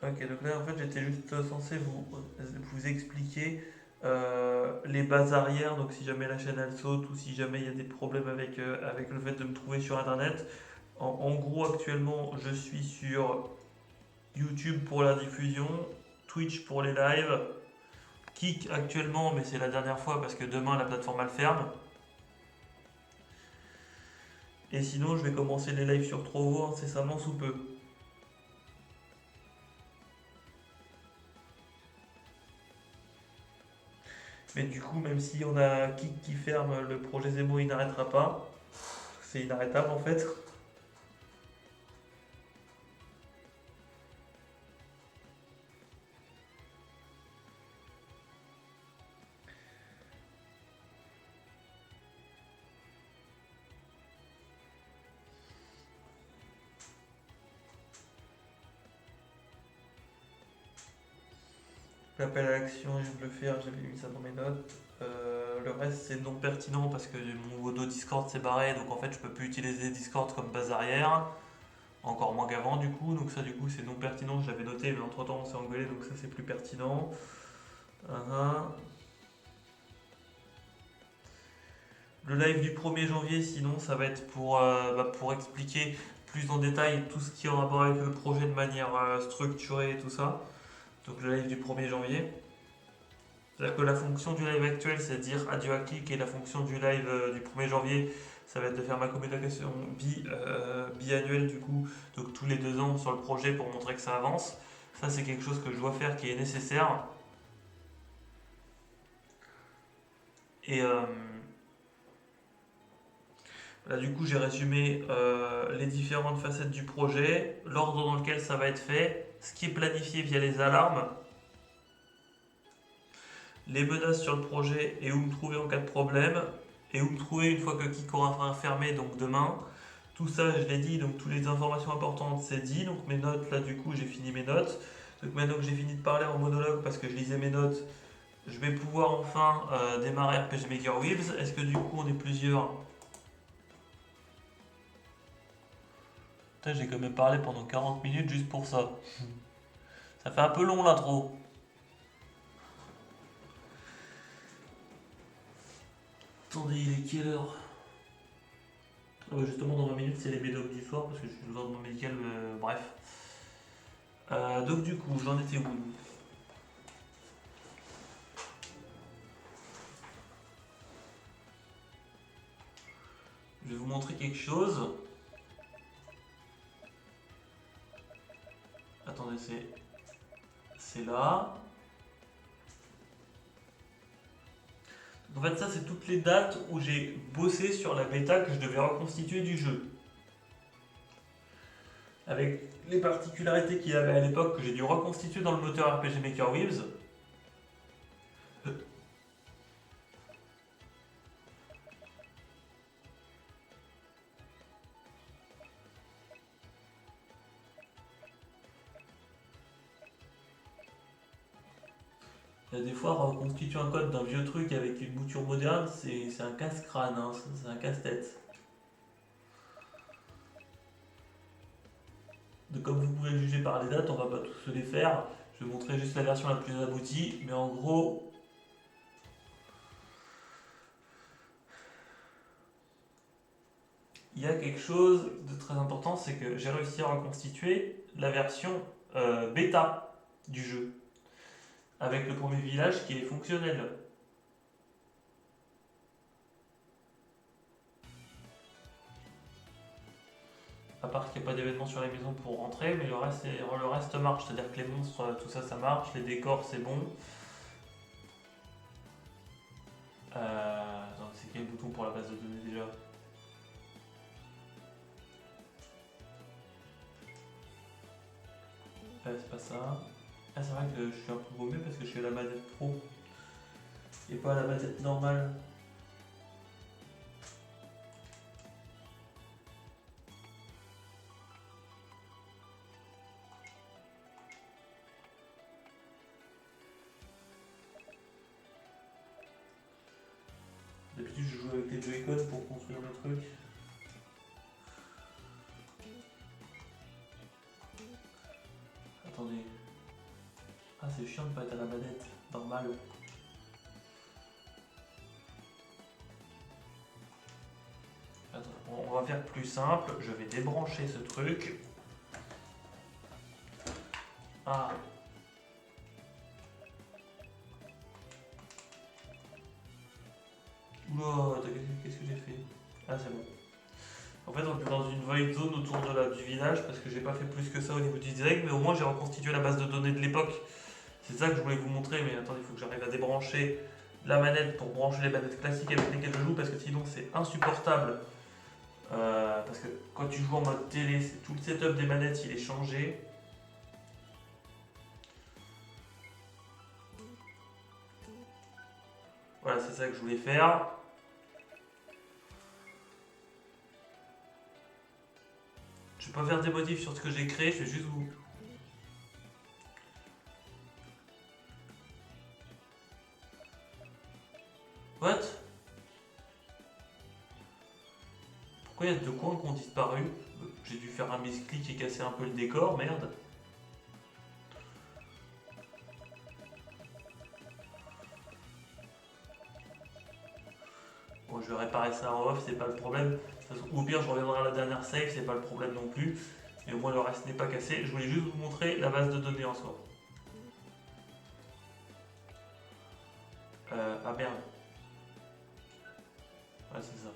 Ok, donc là en fait j'étais juste censé vous expliquer les bases arrière, donc si jamais la chaîne elle saute ou si jamais il y a des problèmes avec le fait de me trouver sur internet. En gros actuellement je suis sur YouTube pour la diffusion, Twitch pour les lives, Kick actuellement mais c'est la dernière fois parce que demain la plateforme elle ferme. Et sinon je vais commencer les lives sur Trovo incessamment sous peu. Mais du coup, même si on a Kik qui ferme, le projet Zemo il n'arrêtera pas. C'est inarrêtable en fait. L'appel à l'action, je viens de le faire, j'avais mis ça dans mes notes. Le reste c'est non pertinent parce que mon modo Discord s'est barré, donc en fait je peux plus utiliser Discord comme base arrière. Encore moins qu'avant du coup, donc ça du coup c'est non pertinent, je l'avais noté mais entre temps on s'est engueulé donc ça c'est plus pertinent. Uh-huh. Le live du 1er janvier sinon ça va être pour expliquer plus en détail tout ce qui est en rapport avec le projet de manière structurée et tout ça. Donc le live du 1er janvier. C'est-à-dire que la fonction du live actuel, c'est de dire adieu à clic, et la fonction du live du 1er janvier, ça va être de faire ma communication biannuelle du coup, donc tous les 2 ans sur le projet pour montrer que ça avance. Ça, c'est quelque chose que je dois faire qui est nécessaire. Et là, du coup, j'ai résumé les différentes facettes du projet, l'ordre dans lequel ça va être fait, ce qui est planifié via les alarmes, les menaces sur le projet et où me trouver en cas de problème, et où me trouver une fois que Kik aura fermé, donc demain. Tout ça, je l'ai dit, donc toutes les informations importantes, c'est dit. Donc mes notes, là, du coup, j'ai fini mes notes. Donc maintenant que j'ai fini de parler en monologue parce que je lisais mes notes, je vais pouvoir enfin démarrer RPG Maker Wheels. Est-ce que du coup, on est plusieurs? Putain, j'ai quand même parlé pendant 40 minutes juste pour ça. Ça fait un peu long l'intro. Attendez, il est quelle heure? Ah ouais, justement, dans 20 minutes, c'est les médocs du soir parce que je suis dans mon médical, bref. Donc, du coup, j'en étais où? Je vais vous montrer quelque chose. Attendez, c'est là. En fait, ça, c'est toutes les dates où j'ai bossé sur la bêta que je devais reconstituer du jeu. Avec les particularités qu'il y avait à l'époque que j'ai dû reconstituer dans le moteur RPG Maker Wheels. Il y a des fois, reconstituer un code d'un vieux truc avec une mouture moderne, c'est un casse-crâne, hein, c'est un casse-tête. Donc, comme vous pouvez le juger par les dates, on va pas tous les faire. Je vais montrer juste la version la plus aboutie, mais en gros, il y a quelque chose de très important, c'est que j'ai réussi à reconstituer la version bêta du jeu, avec le premier village qui est fonctionnel. À part qu'il n'y a pas d'événement sur les maisons pour rentrer, mais le reste marche, c'est-à-dire que les monstres, tout ça, ça marche, les décors, c'est bon. Attends, c'est quel bouton pour la base de données déjà? C'est pas ça. Ah, c'est vrai que je suis un peu paumé parce que je suis à la manette pro et pas à la manette normale. avec les Joy-Con pour construire le truc. Attendez. Ah, c'est chiant de pas être à la manette. Normal. Attends, on va faire plus simple. Je vais débrancher ce truc. Ah. Oula, qu'est-ce que j'ai fait? Ah, c'est bon. En fait, on est dans une void zone autour du village parce que j'ai pas fait plus que ça au niveau du design, mais au moins j'ai reconstitué la base de données de l'époque. C'est ça que je voulais vous montrer, mais attendez, il faut que j'arrive à débrancher la manette pour brancher les manettes classiques avec lesquelles je joue parce que sinon c'est insupportable. Parce que quand tu joues en mode télé, tout le setup des manettes il est changé. Voilà, c'est ça que je voulais faire. Je vais pas faire des modifs sur ce que j'ai créé, je vais juste vous... What? Pourquoi il y a deux coins qui ont disparu? J'ai dû faire un misclick et casser un peu le décor, merde. Bon, je vais réparer ça en off, c'est pas le problème. Ou au pire, je reviendrai à la dernière save, c'est pas le problème non plus. Mais au moins, le reste n'est pas cassé. Je voulais juste vous montrer la base de données en soi. Ah merde. Ouais, c'est ça. De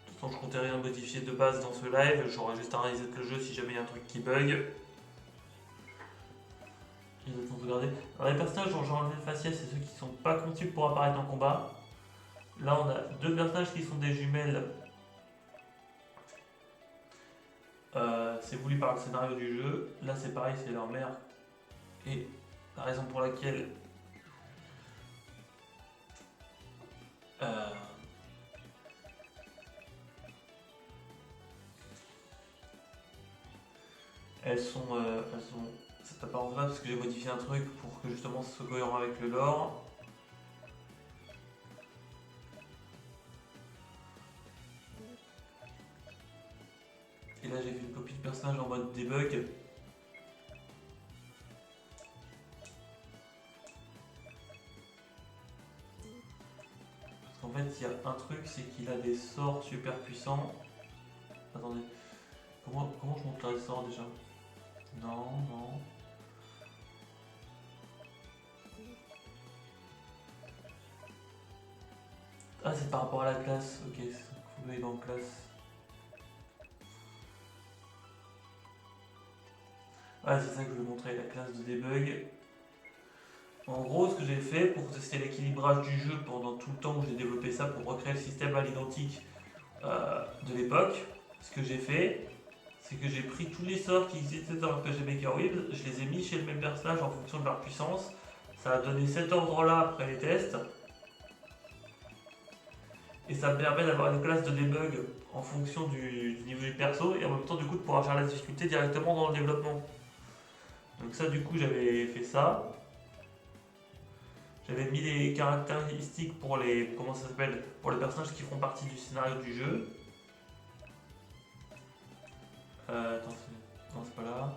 toute façon, je comptais rien modifier de base dans ce live. J'aurais juste à reset le jeu si jamais il y a un truc qui bug. Alors, les personnages dont j'ai enlevé le facial, c'est ceux qui sont pas compatibles pour apparaître en combat. Là, on a deux personnages qui sont des jumelles. C'est voulu par le scénario du jeu. Là, c'est pareil, c'est leur mère. Et la raison pour laquelle elles sont cette apparence-là parce que j'ai modifié un truc pour que justement ce soit cohérent avec le lore. Et là, j'ai fait une copie de personnage en mode debug. En fait, il y a un truc, c'est qu'il a des sorts super puissants. Attendez, comment je monte les sorts déjà? Non, non. Ah, c'est par rapport à la classe. Ok, il faut aller dans classe. Ouais, c'est ça que je voulais montrer, la classe de debug. En gros, ce que j'ai fait pour tester l'équilibrage du jeu pendant tout le temps où j'ai développé ça pour recréer le système à l'identique de l'époque, ce que j'ai fait, c'est que j'ai pris tous les sorts qui existaient dans RPG Maker Wheel, je les ai mis chez le même personnage en fonction de leur puissance. Ça a donné cet ordre-là après les tests. Et ça me permet d'avoir une classe de debug en fonction du niveau du perso et en même temps du coup de pouvoir faire la difficulté directement dans le développement. Donc ça du coup j'avais fait ça. J'avais mis les caractéristiques pour les. Comment ça s'appelle? Pour les personnages qui feront partie du scénario du jeu. Attends, non, c'est pas là.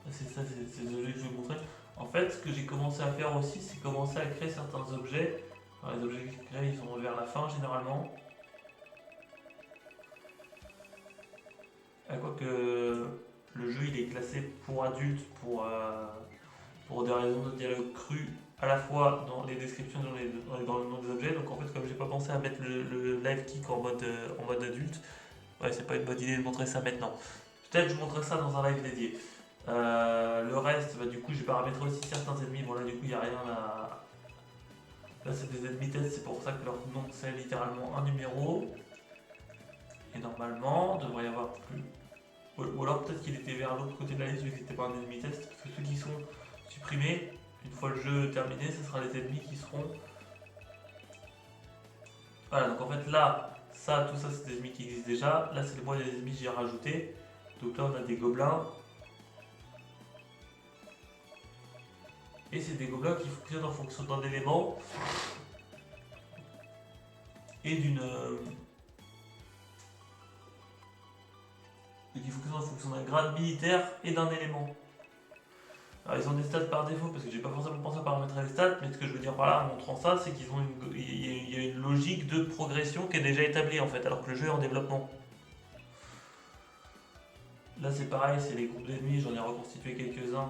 C'est ça, c'est les objets que je vais vous montrer. En fait, ce que j'ai commencé à faire aussi, c'est commencer à créer certains objets. Alors, les objets que je crée, ils sont vers la fin généralement. Quoique le jeu il est classé pour adultes pour des raisons de dialogue cru à la fois dans les descriptions dans le nom des objets. Donc en fait, comme j'ai pas pensé à mettre le live kick en mode adulte, ouais, c'est pas une bonne idée de montrer ça maintenant. Peut-être je montrerai ça dans un live dédié. Le reste, bah, du coup, j'ai paramétré aussi certains ennemis. Bon, là, du coup, il n'y a rien à. Là, c'est des ennemis test, c'est pour ça que leur nom, c'est littéralement un numéro. Et normalement, il devrait y avoir plus. Ou alors peut-être qu'il était vers l'autre côté de la liste vu que c'était pas un ennemi test. Parce que ceux qui sont supprimés, une fois le jeu terminé, ce sera les ennemis qui seront. Voilà, donc en fait là, Ça, tout ça, c'est des ennemis qui existent déjà. Là, c'est moi les ennemis que j'ai rajoutés. Donc là, on a des gobelins. Et c'est des gobelins qui fonctionnent en fonction d'un élément et d'une. Qui fonctionnent en fonction d'un grade militaire et d'un élément. Alors, ils ont des stats par défaut parce que j'ai pas forcément pensé à paramétrer les stats, mais ce que je veux dire par là en montrant ça, c'est qu'ils ont il y a une logique de progression qui est déjà établie en fait, alors que le jeu est en développement. Là, c'est pareil, c'est les groupes d'ennemis, j'en ai reconstitué quelques-uns.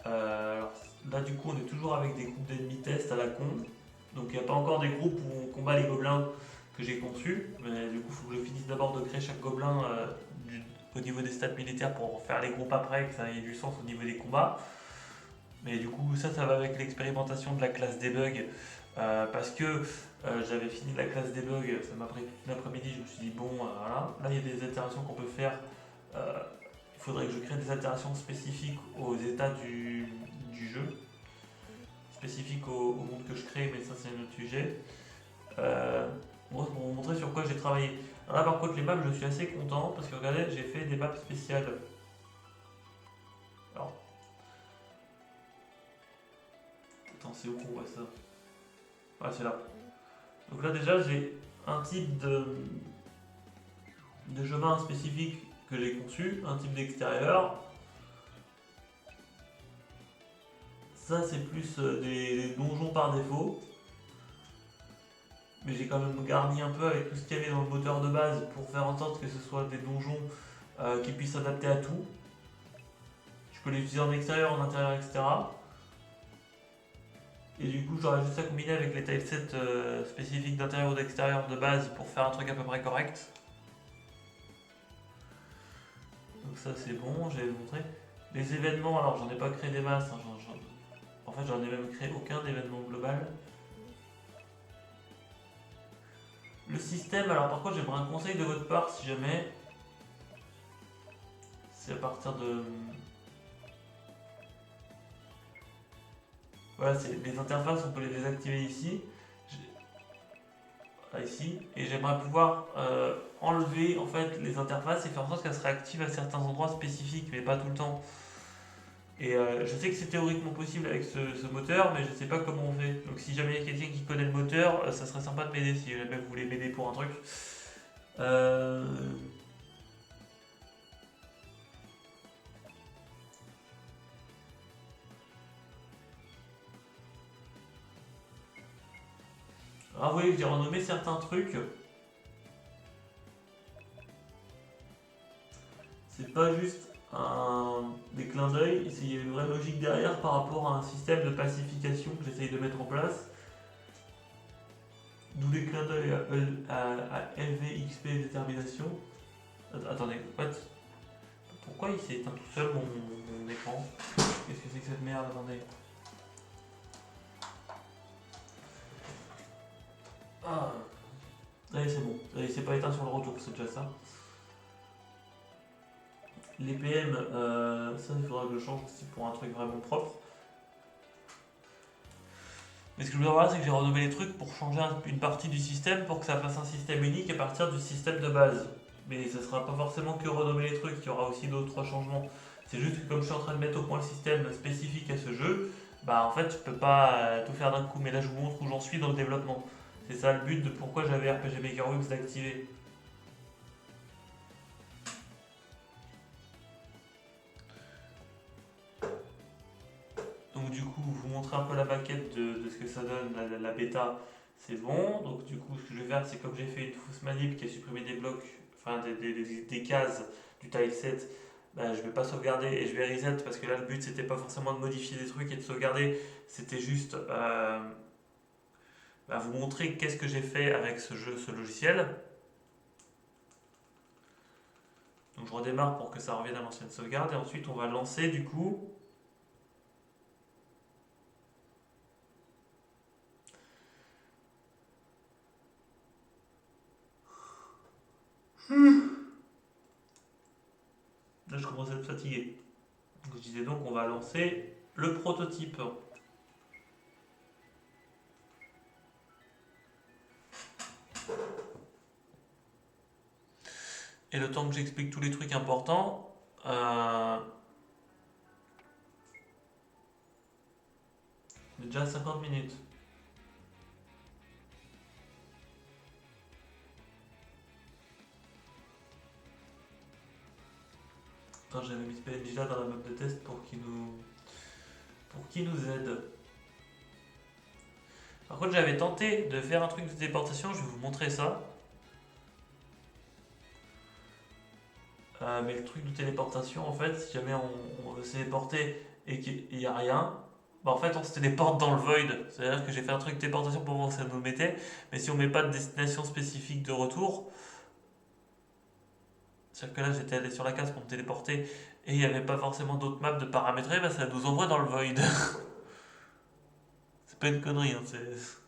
Alors, là, du coup, on est toujours avec des groupes d'ennemis test à la con. Donc, il n'y a pas encore des groupes où on combat les gobelins que j'ai conçus. Mais du coup, il faut que je finisse d'abord de créer chaque gobelin au niveau des stats militaires pour faire les groupes après, que ça ait du sens au niveau des combats. Mais du coup, ça va avec l'expérimentation de la classe debug. Parce que j'avais fini la classe debug, ça m'a pris toute l'après-midi. Je me suis dit, bon, voilà. Là, il y a des itérations qu'on peut faire. Il faudrait que je crée des altérations spécifiques aux états du jeu, spécifiques au monde que je crée, mais ça c'est un autre sujet. Moi, pour vous montrer sur quoi j'ai travaillé. Alors là, par contre, les maps, je suis assez content parce que regardez, j'ai fait des maps spéciales. Alors, attends, c'est où qu'on voit ça? Ouais, c'est là. Donc là, déjà, j'ai un type de chemin spécifique que j'ai conçu, un type d'extérieur. Ça, c'est plus des donjons par défaut. Mais j'ai quand même garni un peu avec tout ce qu'il y avait dans le moteur de base pour faire en sorte que ce soit des donjons qui puissent s'adapter à tout. Je peux les utiliser en extérieur, en intérieur, etc. Et du coup, j'aurais juste à combiner avec les tilesets spécifiques d'intérieur ou d'extérieur de base pour faire un truc à peu près correct. Donc ça c'est bon, j'ai montré. Les événements, alors j'en ai pas créé des masses, hein, en fait j'en ai même créé aucun d'événement global. Le système, alors par contre j'aimerais un conseil de votre part si jamais. C'est à partir de. Voilà, les interfaces, on peut les désactiver ici. Ici. Et j'aimerais pouvoir enlever en fait les interfaces et faire en sorte qu'elles se réactivent à certains endroits spécifiques, mais pas tout le temps. Et je sais que c'est théoriquement possible avec ce moteur, mais je ne sais pas comment on fait. Donc si jamais il y a quelqu'un qui connaît le moteur, ça serait sympa de m'aider si jamais vous voulez m'aider pour un truc. Euh, Ah oui, j'ai renommé certains trucs. C'est pas juste des clins d'œil, il y a une vraie logique derrière par rapport à un système de pacification que j'essaye de mettre en place. D'où les clins d'œil à LVXP détermination. Attendez, what? Pourquoi il s'est éteint tout seul mon écran? Qu'est-ce que c'est que cette merde? Attendez. Ah, allez, c'est bon. Il s'est pas éteint sur le retour, c'est déjà ça. Les PM, ça il faudra que je change aussi pour un truc vraiment propre. Mais ce que je veux dire là, c'est que j'ai renommé les trucs pour changer une partie du système pour que ça fasse un système unique à partir du système de base. Mais ce ne sera pas forcément que renommer les trucs, il y aura aussi d'autres changements. C'est juste que comme je suis en train de mettre au point le système spécifique à ce jeu, bah en fait je peux pas tout faire d'un coup. Mais là je vous montre où j'en suis dans le développement. C'est ça le but de pourquoi j'avais RPG Maker Wix d'activer. Donc du coup, vous montrer un peu la maquette de ce que ça donne, la bêta, c'est bon. Donc du coup, ce que je vais faire, c'est comme j'ai fait une fausse manip qui a supprimé des blocs, enfin des cases du tileset, bah, je vais pas sauvegarder et je vais reset parce que là le but c'était pas forcément de modifier des trucs et de sauvegarder, c'était juste bah, vous montrer qu'est-ce que j'ai fait avec ce jeu, ce logiciel. Donc je redémarre pour que ça revienne à l'ancienne sauvegarde et ensuite on va lancer du coup. Là, je commence à être fatigué. Donc, je disais donc, on va lancer le prototype. Et le temps que j'explique tous les trucs importants, on est déjà à 50 minutes. Attends, j'avais mis PNJ là dans la map de test pour qu'il nous aide. Par contre, j'avais tenté de faire un truc de téléportation, je vais vous montrer ça. Mais le truc de téléportation, en fait, si jamais on veut se téléporter et qu'il n'y a rien, bah en fait on se téléporte dans le void. C'est-à-dire que j'ai fait un truc de téléportation pour voir où ça nous mettait, mais si on met pas de destination spécifique de retour, c'est-à-dire que là j'étais allé sur la case pour me téléporter et il n'y avait pas forcément d'autres maps de paramétrer, bah ça nous envoie dans le void. C'est pas une connerie, hein, c'est.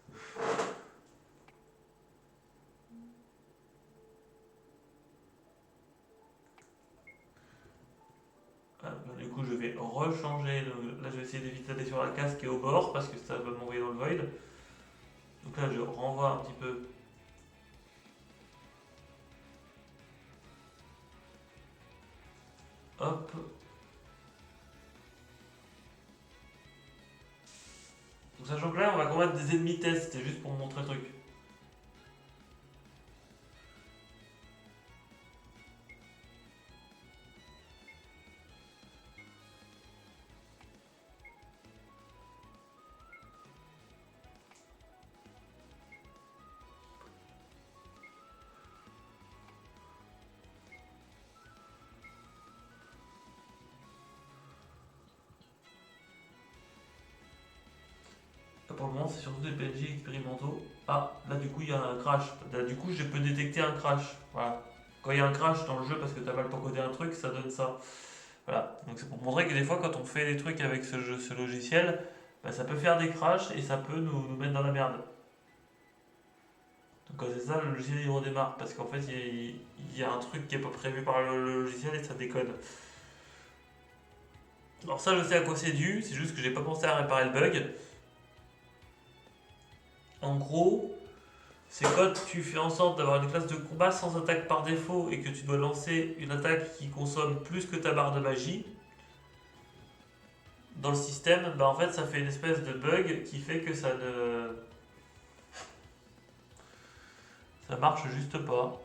Ah, bah, du coup je vais rechanger. Là je vais essayer d'éviter d'aller sur la case qui est au bord parce que ça va m'envoyer dans le void. Donc là je renvoie un petit peu. Hop. Donc sachant que là on va combattre des ennemis test, c'était juste pour montrer le truc. Là, pour le moment c'est surtout des PNJ expérimentaux. Ah, là du coup il y a un crash. Là du coup je peux détecter un crash. Voilà. Quand il y a un crash dans le jeu parce que t'as mal codé un truc, ça donne ça. Voilà. Donc c'est pour montrer que des fois quand on fait des trucs avec ce logiciel, bah, ça peut faire des crashs et ça peut nous mettre dans la merde. Donc quand c'est ça, le logiciel il redémarre parce qu'en fait il y a un truc qui est pas prévu par le logiciel et ça déconne. Alors ça je sais à quoi c'est dû, c'est juste que j'ai pas pensé à réparer le bug. En gros, c'est quand tu fais en sorte d'avoir une classe de combat sans attaque par défaut et que tu dois lancer une attaque qui consomme plus que ta barre de magie dans le système, bah en fait ça fait une espèce de bug qui fait que ça marche juste pas.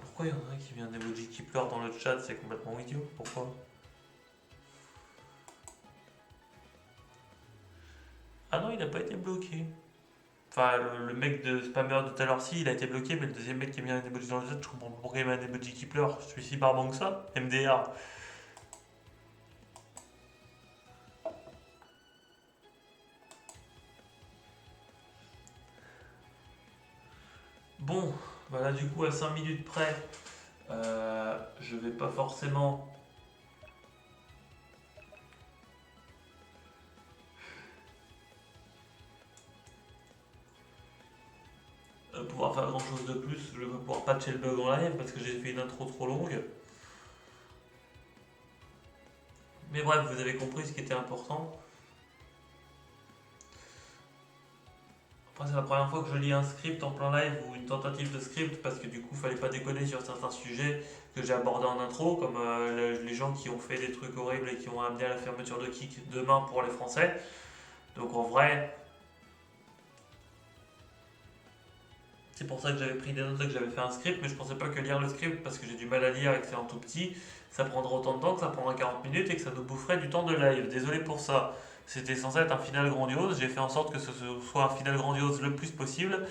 Pourquoi il y en a un qui vient d'emoji qui pleure dans le chat, c'est complètement idiot, pourquoi? Ah non, il n'a pas été bloqué. Enfin, le mec de spammer de tout à l'heure, si, il a été bloqué, mais le deuxième mec qui a mis un emoji dans le chat, je comprends pas pourquoi il met un emoji qui pleure. Je suis si barbant que ça. MDR. Bon, voilà, du coup, à 5 minutes près, je vais pas forcément pouvoir faire grand chose de plus. Je vais pouvoir patcher le bug en live parce que j'ai fait une intro trop longue. Mais bref, vous avez compris ce qui était important. Après, c'est la première fois que je lis un script en plein live ou une tentative de script parce que du coup, fallait pas déconner sur certains sujets que j'ai abordés en intro, comme les gens qui ont fait des trucs horribles et qui ont amené à la fermeture de Kik demain pour les Français. Donc en vrai, c'est pour ça que j'avais pris des notes et que j'avais fait un script, mais je pensais pas que lire le script, parce que j'ai du mal à lire et que c'est en tout petit, ça prendrait autant de temps, que ça prendrait 40 minutes et que ça nous boufferait du temps de live. Désolé pour ça. C'était censé être un final grandiose, j'ai fait en sorte que ce soit un final grandiose le plus possible.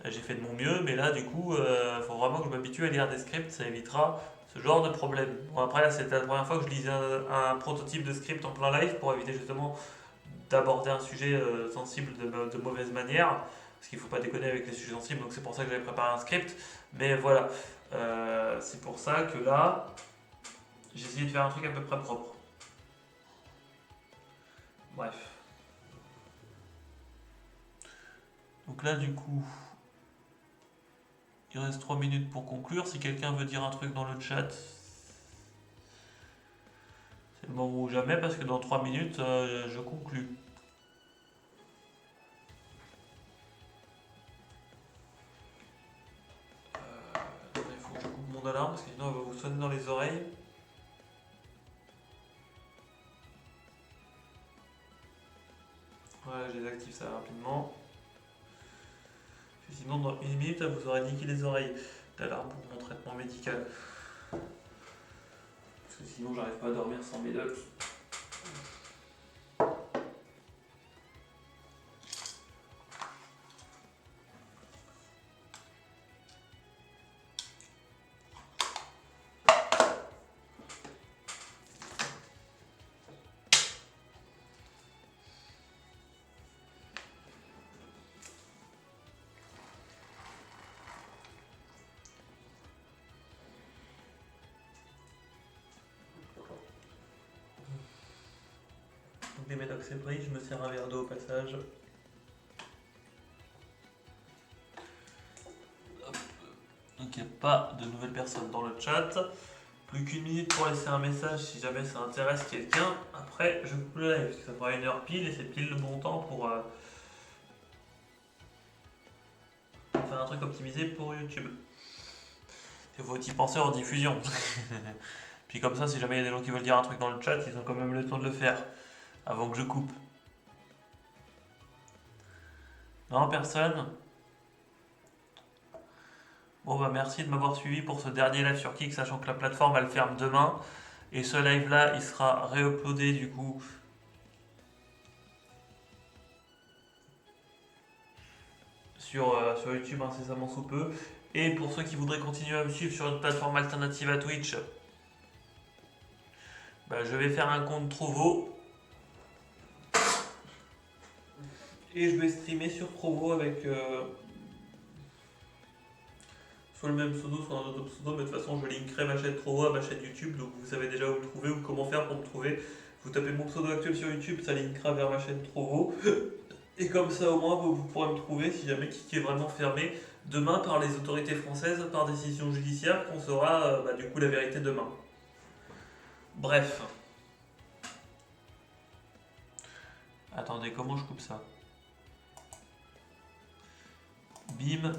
J'ai fait de mon mieux, mais là du coup, il faut vraiment que je m'habitue à lire des scripts, ça évitera ce genre de problème. Bon, après là, c'était la première fois que je lisais un prototype de script en plein live pour éviter justement d'aborder un sujet sensible de mauvaise manière, parce qu'il ne faut pas déconner avec les sujets sensibles, donc c'est pour ça que j'avais préparé un script. Mais voilà, c'est pour ça que là, j'ai essayé de faire un truc à peu près propre. Bref. Donc là, du coup, Il reste 3 minutes pour conclure. Si quelqu'un veut dire un truc dans le chat, c'est le moment ou jamais parce que dans 3 minutes, je conclue. Attendez, il faut que je coupe mon alarme parce que sinon elle va vous sonner dans les oreilles. Voilà, je désactive ça rapidement. Sinon, dans 1 minute, elle vous aura niqué les oreilles. L'alarme pour mon traitement médical. Parce que sinon, j'arrive pas à dormir sans médoc. Donc les médocs c'est pris, je me sers un verre d'eau au passage. Hop. Donc il n'y a pas de nouvelles personnes dans le chat. Plus qu'1 minute pour laisser un message si jamais ça intéresse quelqu'un. Après, je coupe le live parce que ça fera 1 heure pile et c'est pile le bon temps pour faire un truc optimisé pour YouTube. Il faut aussi penser en diffusion. Puis comme ça, si jamais il y a des gens qui veulent dire un truc dans le chat, ils ont quand même le temps de le faire avant que je coupe. Non, personne. Bon bah merci de m'avoir suivi pour ce dernier live sur Kik, sachant que la plateforme elle ferme demain. Et ce live là, il sera réuploadé du coup sur YouTube incessamment sous peu. Et pour ceux qui voudraient continuer à me suivre sur une plateforme alternative à Twitch, bah, je vais faire un compte Trovo. Et je vais streamer sur Trovo avec soit le même pseudo, soit un autre pseudo, mais de toute façon je linkerai ma chaîne Trovo à ma chaîne YouTube, donc vous savez déjà où me trouver ou comment faire pour me trouver. Vous tapez mon pseudo actuel sur YouTube, ça linkera vers ma chaîne Trovo. Et comme ça au moins vous pourrez me trouver si jamais Kik est vraiment fermé demain par les autorités françaises par décision judiciaire qu'on saura du coup la vérité demain. Bref. Attendez, comment je coupe ça? Bim.